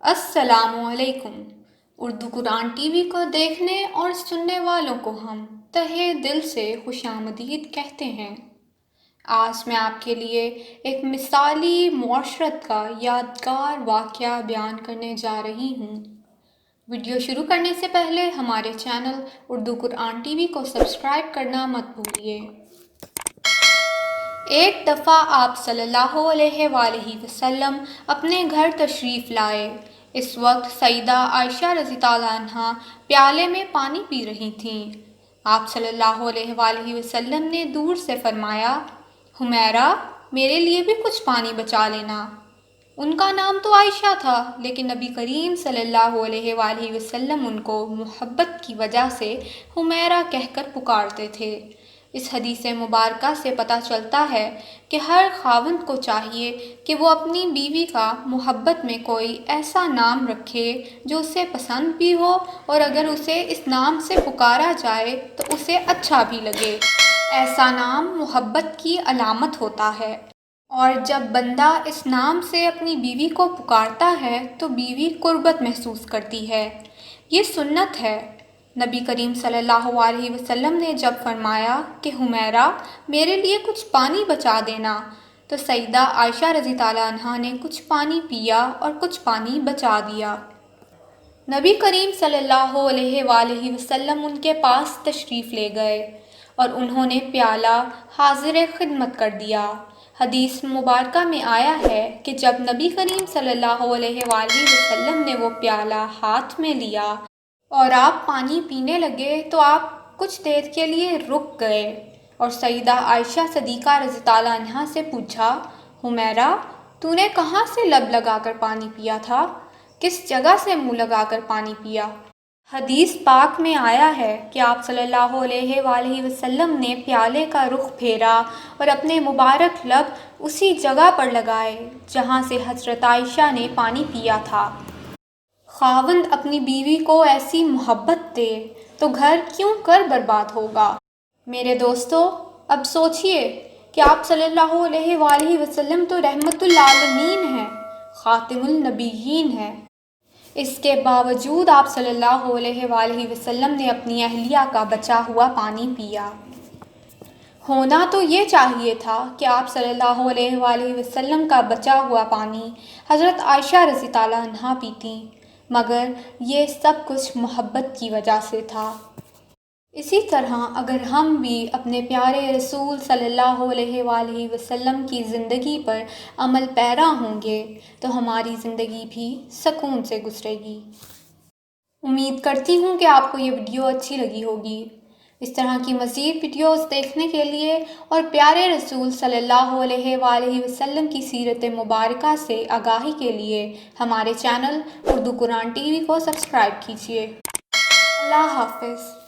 السلام علیکم۔ اردو قرآن T V کو دیکھنے اور سننے والوں کو ہم تہہ دل سے خوش آمدید کہتے ہیں۔ آج میں آپ کے لیے ایک مثالی معاشرت کا یادگار واقعہ بیان کرنے جا رہی ہوں۔ ویڈیو شروع کرنے سے پہلے ہمارے چینل اردو قرآن ٹی وی کو سبسکرائب کرنا مت بھولیے۔ ایک دفعہ آپ صلی اللہ علیہ وآلہ وسلم اپنے گھر تشریف لائے۔ اس وقت سیدہ عائشہ رضی اللہ عنہا پیالے میں پانی پی رہی تھیں۔ آپ صلی اللہ علیہ وآلہ وسلم نے دور سے فرمایا، حمیرہ، میرے لیے بھی کچھ پانی بچا لینا۔ ان کا نام تو عائشہ تھا، لیکن نبی کریم صلی اللہ علیہ وآلہ وسلم ان کو محبت کی وجہ سے حمیرہ کہہ کر پکارتے تھے۔ اس حدیث مبارکہ سے پتہ چلتا ہے کہ ہر خاوند کو چاہیے کہ وہ اپنی بیوی کا محبت میں کوئی ایسا نام رکھے جو اسے پسند بھی ہو، اور اگر اسے اس نام سے پکارا جائے تو اسے اچھا بھی لگے۔ ایسا نام محبت کی علامت ہوتا ہے، اور جب بندہ اس نام سے اپنی بیوی کو پکارتا ہے تو بیوی قربت محسوس کرتی ہے۔ یہ سنت ہے۔ نبی کریم صلی اللہ علیہ وسلم نے جب فرمایا کہ حمیرہ، میرے لیے کچھ پانی بچا دینا، تو سیدہ عائشہ رضی اللہ عنہا نے کچھ پانی پیا اور کچھ پانی بچا دیا۔ نبی کریم صلی اللہ علیہ وآلہ وسلم ان کے پاس تشریف لے گئے اور انہوں نے پیالہ حاضر خدمت کر دیا۔ حدیث مبارکہ میں آیا ہے کہ جب نبی کریم صلی اللہ علیہ وآلہ وسلم نے وہ پیالہ ہاتھ میں لیا اور آپ پانی پینے لگے تو آپ کچھ دیر کے لیے رک گئے اور سیدہ عائشہ صدیقہ رضی اللہ عنہا سے پوچھا، حمیرہ، تو نے کہاں سے لب لگا کر پانی پیا تھا؟ کس جگہ سے منہ لگا کر پانی پیا؟ حدیث پاک میں آیا ہے کہ آپ صلی اللہ علیہ وآلہ وسلم نے پیالے کا رخ پھیرا اور اپنے مبارک لب اسی جگہ پر لگائے جہاں سے حضرت عائشہ نے پانی پیا تھا۔ خاوند اپنی بیوی کو ایسی محبت دے تو گھر کیوں کر برباد ہوگا؟ میرے دوستو، اب سوچئے کہ آپ صلی اللہ علیہ وآلہ وسلم تو رحمت للعالمین ہیں، خاتم النبیین ہیں۔ اس کے باوجود آپ صلی اللہ علیہ وآلہ وسلم نے اپنی اہلیہ کا بچا ہوا پانی پیا۔ ہونا تو یہ چاہیے تھا کہ آپ صلی اللہ علیہ وآلہ وسلم کا بچا ہوا پانی حضرت عائشہ رضی اللہ عنہا پیتیں، مگر یہ سب کچھ محبت کی وجہ سے تھا۔ اسی طرح اگر ہم بھی اپنے پیارے رسول صلی اللہ علیہ وآلہ وسلم کی زندگی پر عمل پیرا ہوں گے تو ہماری زندگی بھی سکون سے گزرے گی۔ امید کرتی ہوں کہ آپ کو یہ ویڈیو اچھی لگی ہوگی۔ اس طرح کی مزید ویڈیوز دیکھنے کے لیے اور پیارے رسول صلی اللہ علیہ وآلہ وسلم کی سیرت مبارکہ سے آگاہی کے لیے ہمارے چینل اردو قرآن ٹی وی کو سبسکرائب کیجیے۔ اللہ حافظ۔